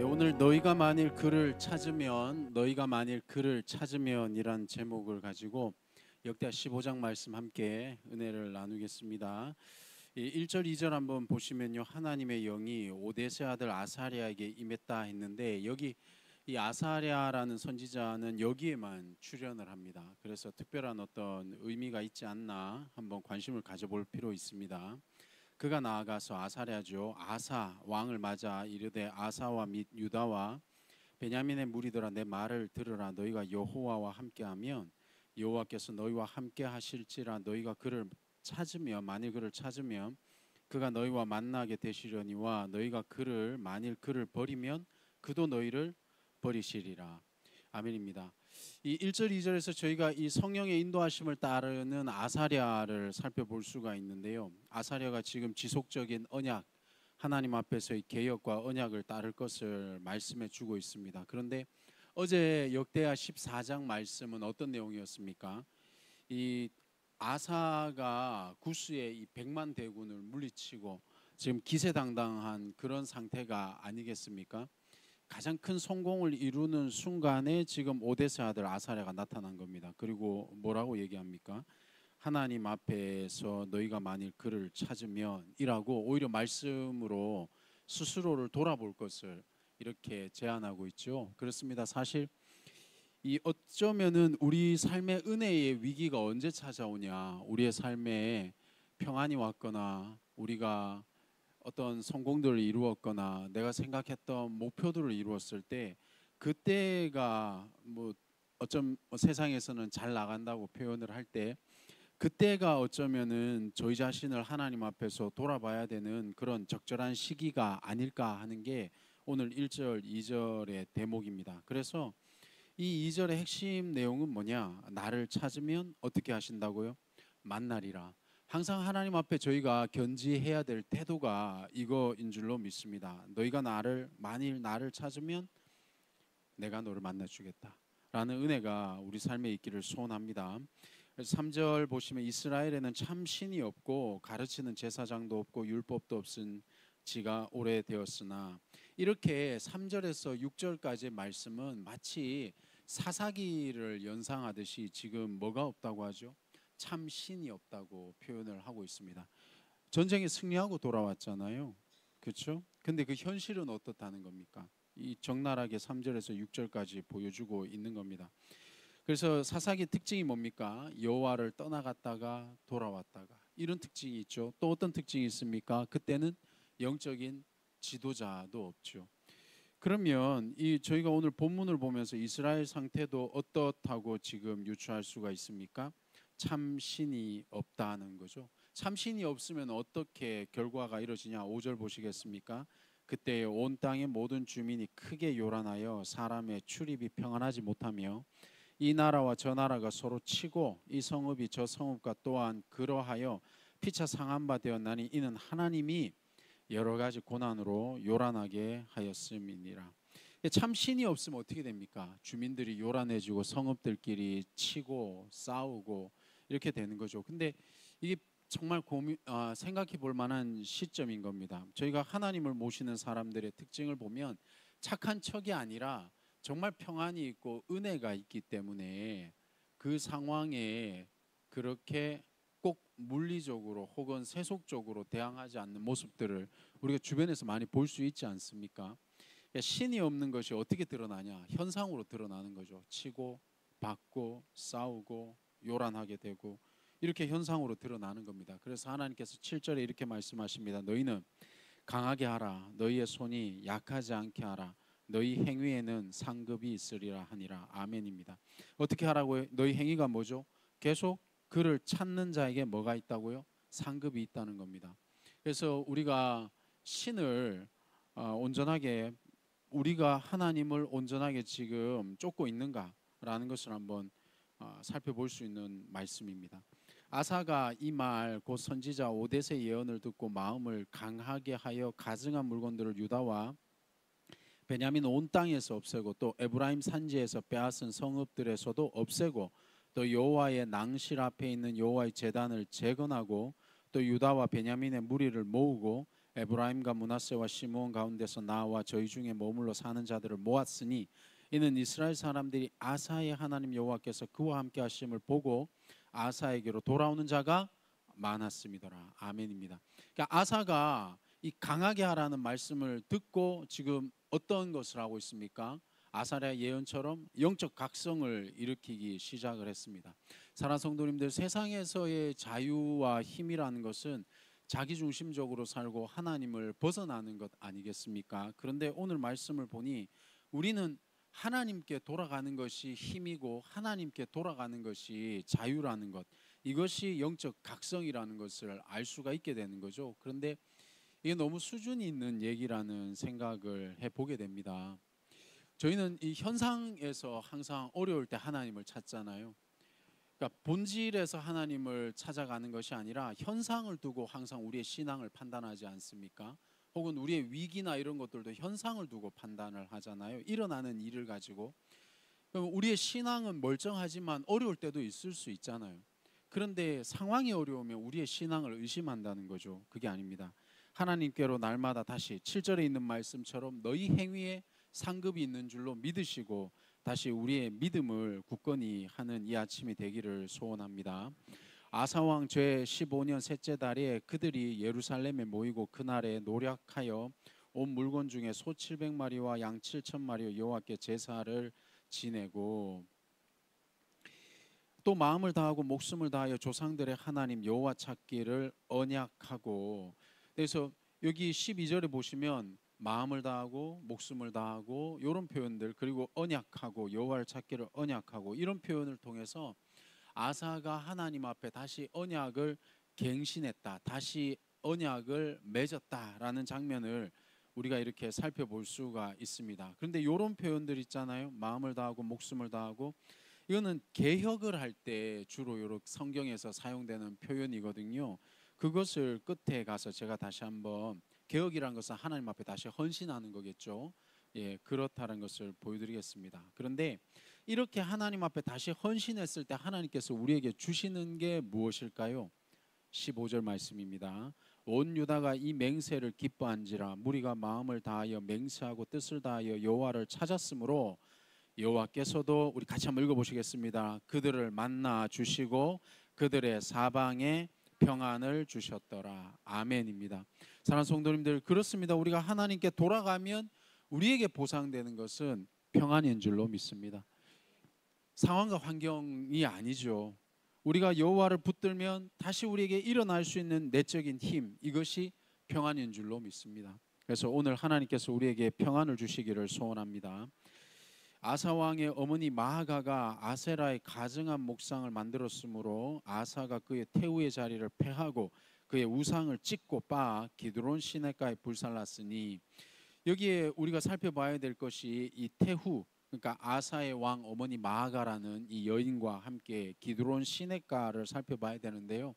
오늘 너희가 만일 그를 찾으면이란 제목을 가지고 역대하 15장 말씀 함께 은혜를 나누겠습니다. 1절 2절 한번 보시면요, 하나님의 영이 오데세 아들 아사랴에게 임했다 했는데, 여기 이 아사랴라는 선지자는 여기에만 출연을 합니다. 그래서 특별한 어떤 의미가 있지 않나 한번 관심을 가져볼 필요 있습니다. 그가 나아가서 아사랴죠, 아사 왕을 맞아 이르되, 아사와 및 유다와 베냐민의 무리들아, 내 말을 들으라. 너희가 여호와와 함께하면 여호와께서 너희와 함께 하실지라. 너희가 그를 찾으면, 만일 그를 찾으면 그가 너희와 만나게 되시려니와, 너희가 만일 그를 버리면 그도 너희를 버리시리라. 아멘입니다. 이 1절 2절에서 저희가 이 성령의 인도하심을 따르는 아사랴를 살펴볼 수가 있는데요, 아사랴가 지금 지속적인 언약, 하나님 앞에서의 개혁과 언약을 따를 것을 말씀해 주고 있습니다. 그런데 어제 역대하 14장 말씀은 어떤 내용이었습니까? 이 아사가 구스의 이 100만 대군을 물리치고 지금 기세당당한 그런 상태가 아니겠습니까? 가장 큰 성공을 이루는 순간에 지금 오데세 아들 아사랴가 나타난 겁니다. 그리고 뭐라고 얘기합니까? 하나님 앞에서 너희가 만일 그를 찾으면 이라고 오히려 말씀으로 스스로를 돌아볼 것을 이렇게 제안하고 있죠. 그렇습니다. 사실 이 어쩌면은 우리 삶의 은혜의 위기가 언제 찾아오냐, 우리의 삶에 평안이 왔거나 우리가 어떤 성공들을 이루었거나 내가 생각했던 목표들을 이루었을 때, 그때가 어쩜 세상에서는 잘 나간다고 표현을 할 때, 그때가 어쩌면은 저희 자신을 하나님 앞에서 돌아봐야 되는 그런 적절한 시기가 아닐까 하는 게 오늘 1절 2절의 대목입니다. 그래서 이 2절의 핵심 내용은 뭐냐? 나를 찾으면 어떻게 하신다고요? 만나리라. 항상 하나님 앞에 저희가 견지해야 될 태도가 이거인 줄로 믿습니다. 너희가 만일 나를 찾으면 내가 너를 만나주겠다 라는 은혜가 우리 삶에 있기를 소원합니다. 3절 보시면, 이스라엘에는 참 신이 없고 가르치는 제사장도 없고 율법도 없은 지가 오래되었으나, 이렇게 3절에서 6절까지의 말씀은 마치 사사기를 연상하듯이 지금 뭐가 없다고 하죠? 참 신이 없다고 표현을 하고 있습니다. 전쟁에 승리하고 돌아왔잖아요, 그렇죠? 근데 그 현실은 어떻다는 겁니까? 이 적나라하게 3절에서 6절까지 보여주고 있는 겁니다. 그래서 사사기 특징이 뭡니까? 여호와를 떠나갔다가 돌아왔다가, 이런 특징이 있죠. 또 어떤 특징이 있습니까? 그때는 영적인 지도자도 없죠. 그러면 저희가 오늘 본문을 보면서 이스라엘 상태도 어떻다고 지금 유추할 수가 있습니까? 참신이 없다는 거죠. 참신이 없으면 어떻게 결과가 이루어지냐? 5절 보시겠습니까? 그때 온 땅의 모든 주민이 크게 요란하여 사람의 출입이 평안하지 못하며, 이 나라와 저 나라가 서로 치고 이 성읍이 저 성읍과 또한 그러하여 피차 상한 바 되었나니, 이는 하나님이 여러 가지 고난으로 요란하게 하였음이니라. 참 신이 없으면 어떻게 됩니까? 주민들이 요란해지고 성읍들끼리 치고 싸우고 이렇게 되는 거죠. 근데 이게 정말 생각해 볼 만한 시점인 겁니다. 저희가 하나님을 모시는 사람들의 특징을 보면 착한 척이 아니라 정말 평안이 있고 은혜가 있기 때문에 그 상황에 그렇게 꼭 물리적으로 혹은 세속적으로 대항하지 않는 모습들을 우리가 주변에서 많이 볼 수 있지 않습니까? 신이 없는 것이 어떻게 드러나냐? 현상으로 드러나는 거죠. 치고 받고 싸우고 요란하게 되고, 이렇게 현상으로 드러나는 겁니다. 그래서 하나님께서 7절에 이렇게 말씀하십니다. 너희는 강하게 하라. 너희의 손이 약하지 않게 하라. 너희 행위에는 상급이 있으리라 하니라. 아멘입니다. 어떻게 하라고요? 너희 행위가 뭐죠? 계속 그를 찾는 자에게 뭐가 있다고요? 상급이 있다는 겁니다. 그래서 우리가 신을 온전하게, 우리가 하나님을 온전하게 지금 쫓고 있는가라는 것을 한번 살펴볼 수 있는 말씀입니다. 아사가 이 말 곧 선지자 오데세 예언을 듣고 마음을 강하게 하여 가증한 물건들을 유다와 베냐민 온 땅에서 없애고, 또 에브라임 산지에서 빼앗은 성읍들에서도 없애고, 또 여호와의 낭실 앞에 있는 여호와의 제단을 재건하고, 또 유다와 베냐민의 무리를 모으고 에브라임과 므낫세와 시므온 가운데서 나와 저희 중에 머물러 사는 자들을 모았으니 이는 이스라엘 사람들이 아사의 하나님 여호와께서 그와 함께 하심을 보고 아사에게로 돌아오는 자가 많았음이더라. 아멘입니다. 그러니까 아사가 이 강하게 하라는 말씀을 듣고 지금 어떤 것을 하고 있습니까? 아사랴 예언처럼 영적 각성을 일으키기 시작을 했습니다. 사랑하는 성도님들, 세상에서의 자유와 힘이라는 것은 자기중심적으로 살고 하나님을 벗어나는 것 아니겠습니까? 그런데 오늘 말씀을 보니 우리는 하나님께 돌아가는 것이 힘이고 하나님께 돌아가는 것이 자유라는 것, 이것이 영적 각성이라는 것을 알 수가 있게 되는 거죠. 그런데 이게 너무 수준이 있는 얘기라는 생각을 해보게 됩니다. 저희는 이 현상에서 항상 어려울 때 하나님을 찾잖아요. 그러니까 본질에서 하나님을 찾아가는 것이 아니라 현상을 두고 항상 우리의 신앙을 판단하지 않습니까? 혹은 우리의 위기나 이런 것들도 현상을 두고 판단을 하잖아요. 일어나는 일을 가지고. 그럼 우리의 신앙은 멀쩡하지만 어려울 때도 있을 수 있잖아요. 그런데 상황이 어려우면 우리의 신앙을 의심한다는 거죠. 그게 아닙니다. 하나님께로 날마다 다시 7절에 있는 말씀처럼 너희 행위에 상급이 있는 줄로 믿으시고 다시 우리의 믿음을 굳건히 하는 이 아침이 되기를 소원합니다. 아사왕 제15년 셋째 달에 그들이 예루살렘에 모이고 그날에 노력하여 온 물건 중에 소 700마리와 양 7,000마리와 여호와께 제사를 지내고 또 마음을 다하고 목숨을 다하여 조상들의 하나님 여호와 찾기를 언약하고, 그래서 여기 12절에 보시면 마음을 다하고 목숨을 다하고 이런 표현들, 그리고 언약하고 여호와를 찾기를 언약하고 이런 표현을 통해서 아사가 하나님 앞에 다시 언약을 갱신했다, 다시 언약을 맺었다라는 장면을 우리가 이렇게 살펴볼 수가 있습니다. 그런데 이런 표현들 있잖아요. 마음을 다하고 목숨을 다하고, 이거는 개혁을 할 때 주로 이렇게 성경에서 사용되는 표현이거든요. 그것을 끝에 가서 제가 다시 한번, 개혁이란 것은 하나님 앞에 다시 헌신하는 거겠죠. 예, 그렇다는 것을 보여드리겠습니다. 그런데 이렇게 하나님 앞에 다시 헌신했을 때 하나님께서 우리에게 주시는 게 무엇일까요? 15절 말씀입니다. 온 유다가 이 맹세를 기뻐한지라 무리가 마음을 다하여 맹세하고 뜻을 다하여 여호와를 찾았으므로 여호와께서도, 우리 같이 한번 읽어보시겠습니다. 그들을 만나 주시고 그들의 사방에 평안을 주셨더라. 아멘입니다. 사랑하는 성도님들, 그렇습니다. 우리가 하나님께 돌아가면 우리에게 보상되는 것은 평안인 줄로 믿습니다. 상황과 환경이 아니죠. 우리가 여호와를 붙들면 다시 우리에게 일어날 수 있는 내적인 힘, 이것이 평안인 줄로 믿습니다. 그래서 오늘 하나님께서 우리에게 평안을 주시기를 소원합니다. 아사 왕의 어머니 마아가가 아세라의 가증한 목상을 만들었으므로 아사가 그의 태우의 자리를 폐하고 그의 우상을 찢고 빻아 기드론 시내가에 불살랐으니, 여기에 우리가 살펴봐야 될 것이 이 태후, 그러니까 아사의 왕 어머니 마아가라는 이 여인과 함께 기드론 시내가를 살펴봐야 되는데요.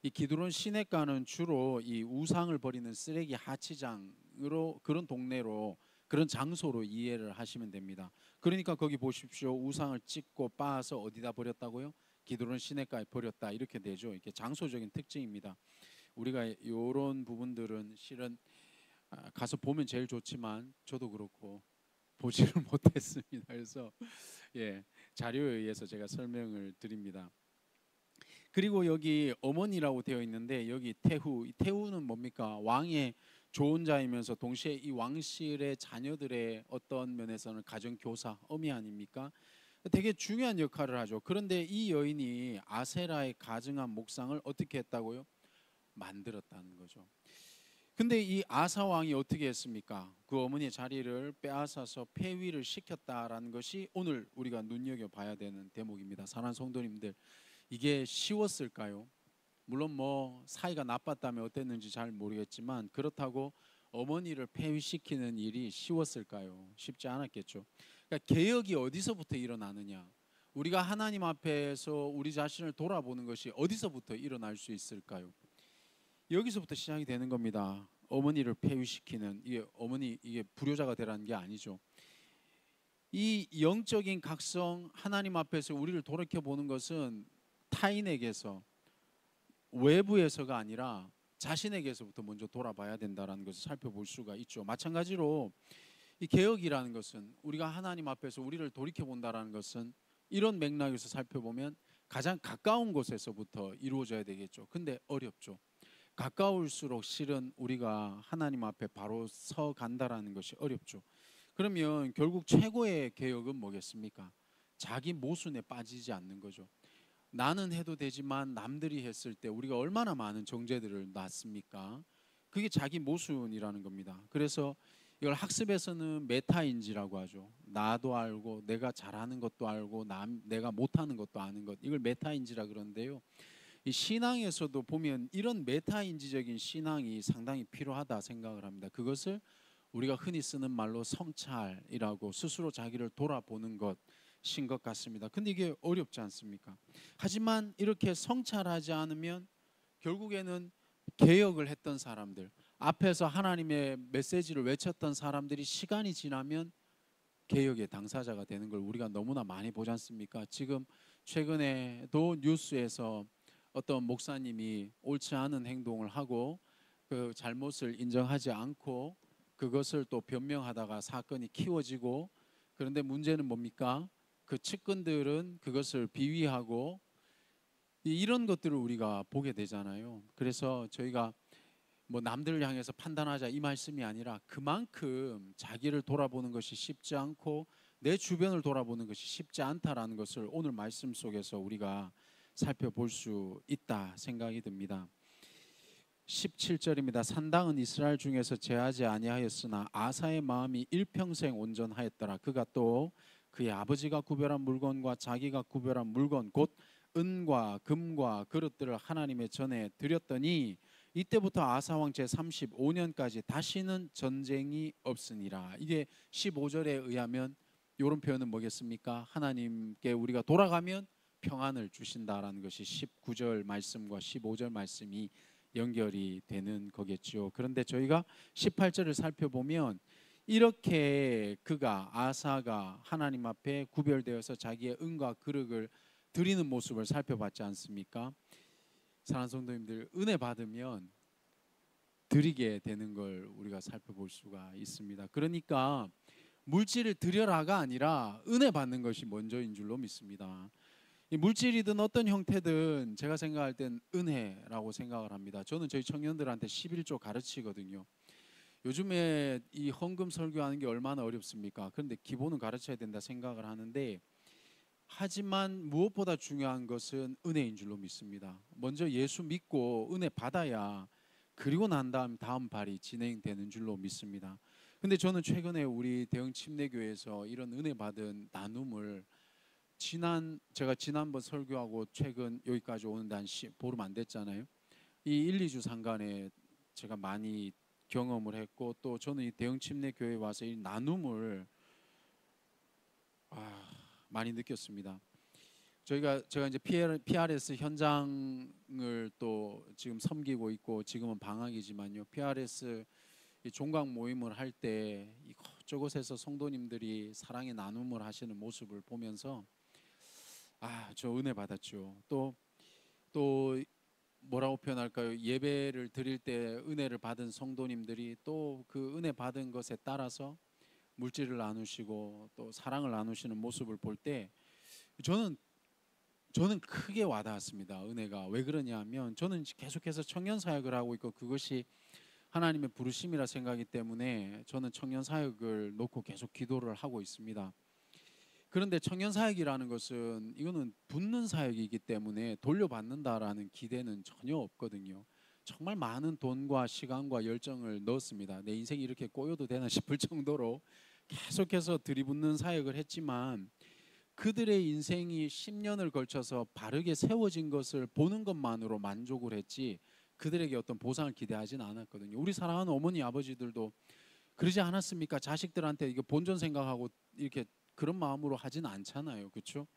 이 기드론 시내가는 주로 이 우상을 버리는 쓰레기 하치장으로, 그런 동네로, 그런 장소로 이해를 하시면 됩니다. 그러니까 거기 보십시오. 우상을 찢고 빻아서 어디다 버렸다고요? 기드론 시내가에 버렸다, 이렇게 되죠. 이게 장소적인 특징입니다. 우리가 이런 부분들은 실은 가서 보면 제일 좋지만 저도 그렇고 보지를 못했습니다. 그래서 자료에 의해서 제가 설명을 드립니다. 그리고 여기 어머니라고 되어 있는데 여기 태후, 이 태후는 뭡니까? 왕의 좋은 자이면서 동시에 이 왕실의 자녀들의 어떤 면에서는 가정교사, 어미 아닙니까? 되게 중요한 역할을 하죠. 그런데 이 여인이 아세라의 가증한 목상을 어떻게 했다고요? 만들었다는 거죠. 근데 이 아사 왕이 어떻게 했습니까? 그 어머니의 자리를 빼앗아서 폐위를 시켰다라는 것이 오늘 우리가 눈여겨봐야 되는 대목입니다. 사랑하는 성도님들, 이게 쉬웠을까요? 물론 뭐 사이가 나빴다면 어땠는지 잘 모르겠지만 그렇다고 어머니를 폐위시키는 일이 쉬웠을까요? 쉽지 않았겠죠. 그러니까 개혁이 어디서부터 일어나느냐? 우리가 하나님 앞에서 우리 자신을 돌아보는 것이 어디서부터 일어날 수 있을까요? 여기서부터 시작이 되는 겁니다. 어머니를 폐위시키는, 이게 어머니, 이게 불효자가 되라는 게 아니죠. 이 영적인 각성, 하나님 앞에서 우리를 돌이켜 보는 것은 타인에게서, 외부에서가 아니라 자신에게서부터 먼저 돌아봐야 된다는 것을 살펴볼 수가 있죠. 마찬가지로 이 개혁이라는 것은 우리가 하나님 앞에서 우리를 돌이켜본다는 것은 이런 맥락에서 살펴보면 가장 가까운 곳에서부터 이루어져야 되겠죠. 근데 어렵죠. 가까울수록 실은 우리가 하나님 앞에 바로 서 간다라는 것이 어렵죠. 그러면 결국 최고의 개혁은 뭐겠습니까? 자기 모순에 빠지지 않는 거죠. 나는 해도 되지만 남들이 했을 때 우리가 얼마나 많은 정죄들을 낳습니까? 그게 자기 모순이라는 겁니다. 그래서 이걸 학습에서는 메타인지라고 하죠. 나도 알고 내가 잘하는 것도 알고 내가 못하는 것도 아는 것, 이걸 메타인지라 그러는데요. 이 신앙에서도 보면 이런 메타인지적인 신앙이 상당히 필요하다 생각을 합니다. 그것을 우리가 흔히 쓰는 말로 성찰이라고, 스스로 자기를 돌아보는 것인 것 같습니다. 근데 이게 어렵지 않습니까? 하지만 이렇게 성찰하지 않으면 결국에는 개혁을 했던 사람들, 앞에서 하나님의 메시지를 외쳤던 사람들이 시간이 지나면 개혁의 당사자가 되는 걸 우리가 너무나 많이 보지 않습니까? 지금 최근에도 뉴스에서 어떤 목사님이 옳지 않은 행동을 하고 그 잘못을 인정하지 않고 그것을 또 변명하다가 사건이 키워지고, 그런데 문제는 뭡니까? 그 측근들은 그것을 비위하고 이런 것들을 우리가 보게 되잖아요. 그래서 저희가 뭐 남들을 향해서 판단하자 이 말씀이 아니라 그만큼 자기를 돌아보는 것이 쉽지 않고 내 주변을 돌아보는 것이 쉽지 않다라는 것을 오늘 말씀 속에서 우리가 살펴볼 수 있다 생각이 듭니다. 17절입니다. 산당은 이스라엘 중에서 제하지 아니하였으나 아사의 마음이 일평생 온전하였더라. 그가 또 그의 아버지가 구별한 물건과 자기가 구별한 물건 곧 은과 금과 그릇들을 하나님의 전에 드렸더니 이때부터 아사 왕 제35년까지 다시는 전쟁이 없으니라. 이게 15절에 의하면 이런 표현은 뭐겠습니까? 하나님께 우리가 돌아가면 평안을 주신다라는 것이 19절 말씀과 15절 말씀이 연결이 되는 거겠죠. 그런데 저희가 18절을 살펴보면 이렇게 그가 아사가 하나님 앞에 구별되어서 자기의 은과 그릇을 드리는 모습을 살펴봤지 않습니까? 사랑하는 성도님들, 은혜 받으면 드리게 되는 걸 우리가 살펴볼 수가 있습니다. 그러니까 물질을 드려라가 아니라 은혜 받는 것이 먼저인 줄로 믿습니다. 이 물질이든 어떤 형태든 제가 생각할 땐 은혜라고 생각을 합니다. 저는 저희 청년들한테 11조 가르치거든요. 요즘에 이 헌금 설교하는 게 얼마나 어렵습니까? 그런데 기본은 가르쳐야 된다 생각을 하는데, 하지만 무엇보다 중요한 것은 은혜인 줄로 믿습니다. 먼저 예수 믿고 은혜 받아야 그리고 난 다음 발이 진행되는 줄로 믿습니다. 근데 저는 최근에 우리 대흥 침례교회에서 이런 은혜 받은 나눔을 제가 지난번 설교하고 최근 여기까지 오는데 한 보름 안 됐잖아요. 이 1, 2주 상간에 제가 많이 경험을 했고, 또 저는 이 대흥 침례교회에 와서 이 나눔을 많이 느꼈습니다. 제가 이제 PRS 현장을 또 지금 섬기고 있고, 지금은 방학이지만요. PRS 이 종각 모임을 할 때 이곳저곳에서 성도님들이 사랑의 나눔을 하시는 모습을 보면서 저 은혜 받았죠. 또 뭐라고 표현할까요? 예배를 드릴 때 은혜를 받은 성도님들이 또 그 은혜 받은 것에 따라서 물질을 나누시고 또 사랑을 나누시는 모습을 볼 때 저는 크게 와닿았습니다. 은혜가 왜 그러냐면, 저는 계속해서 청년 사역을 하고 있고 그것이 하나님의 부르심이라 생각하기 때문에 저는 청년 사역을 놓고 계속 기도를 하고 있습니다. 그런데 청년 사역이라는 것은 이거는 붙는 사역이기 때문에 돌려받는다라는 기대는 전혀 없거든요. 정말 많은 돈과 시간과 열정을 넣었습니다. 내 인생이 이렇게 꼬여도 되나 싶을 정도로 계속해서 들이붓는 사역을 했지만, 그들의 인생이 10년을 걸쳐서 바르게 세워진 것을 보는 것만으로 만족을 했지 그들에게 어떤 보상을 기대하지는 않았거든요. 우리 사랑하는 어머니 아버지들도 그러지 않았습니까? 자식들한테 이거 본전 생각하고 이렇게 그런 마음으로 하지는 않잖아요, 그렇죠?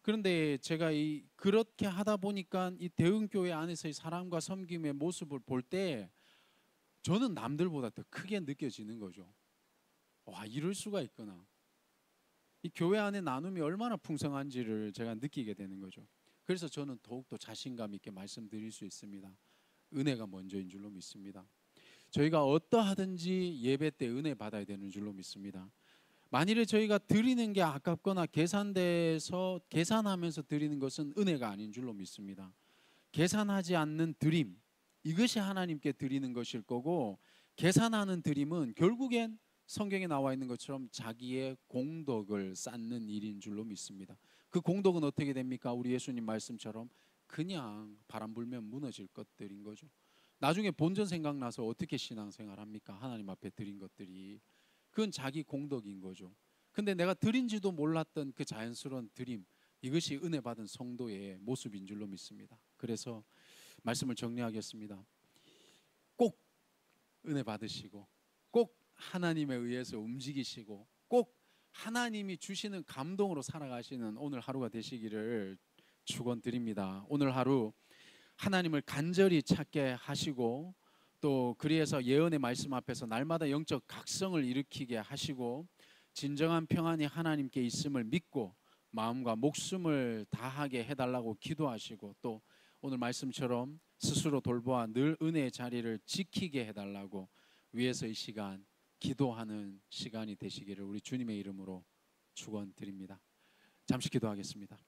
그런데 제가 그렇게 하다 보니까 이 대흥교회 안에서의 사랑과 섬김의 모습을 볼 때 저는 남들보다 더 크게 느껴지는 거죠. 와, 이럴 수가 있구나. 이 교회 안에 나눔이 얼마나 풍성한지를 제가 느끼게 되는 거죠. 그래서 저는 더욱더 자신감 있게 말씀드릴 수 있습니다. 은혜가 먼저인 줄로 믿습니다. 저희가 어떠하든지 예배 때 은혜 받아야 되는 줄로 믿습니다. 만일에 저희가 드리는 게 아깝거나 계산하면서 드리는 것은 은혜가 아닌 줄로 믿습니다. 계산하지 않는 드림, 이것이 하나님께 드리는 것일 거고, 계산하는 드림은 결국엔 성경에 나와 있는 것처럼 자기의 공덕을 쌓는 일인 줄로 믿습니다. 그 공덕은 어떻게 됩니까? 우리 예수님 말씀처럼 그냥 바람 불면 무너질 것들인 거죠. 나중에 본전 생각나서 어떻게 신앙생활 합니까? 하나님 앞에 드린 것들이. 그건 자기 공덕인 거죠. 근데 내가 드린지도 몰랐던 그 자연스러운 드림, 이것이 은혜 받은 성도의 모습인 줄로 믿습니다. 그래서 말씀을 정리하겠습니다. 꼭 은혜 받으시고, 꼭 하나님에 의해서 움직이시고, 꼭 하나님이 주시는 감동으로 살아가시는 오늘 하루가 되시기를 축원드립니다. 오늘 하루 하나님을 간절히 찾게 하시고, 또 그리해서 예언의 말씀 앞에서 날마다 영적 각성을 일으키게 하시고, 진정한 평안이 하나님께 있음을 믿고 마음과 목숨을 다하게 해달라고 기도하시고, 또 오늘 말씀처럼 스스로 돌보아 늘 은혜의 자리를 지키게 해달라고 위에서 이 시간 기도하는 시간이 되시기를 우리 주님의 이름으로 축원드립니다. 잠시 기도하겠습니다.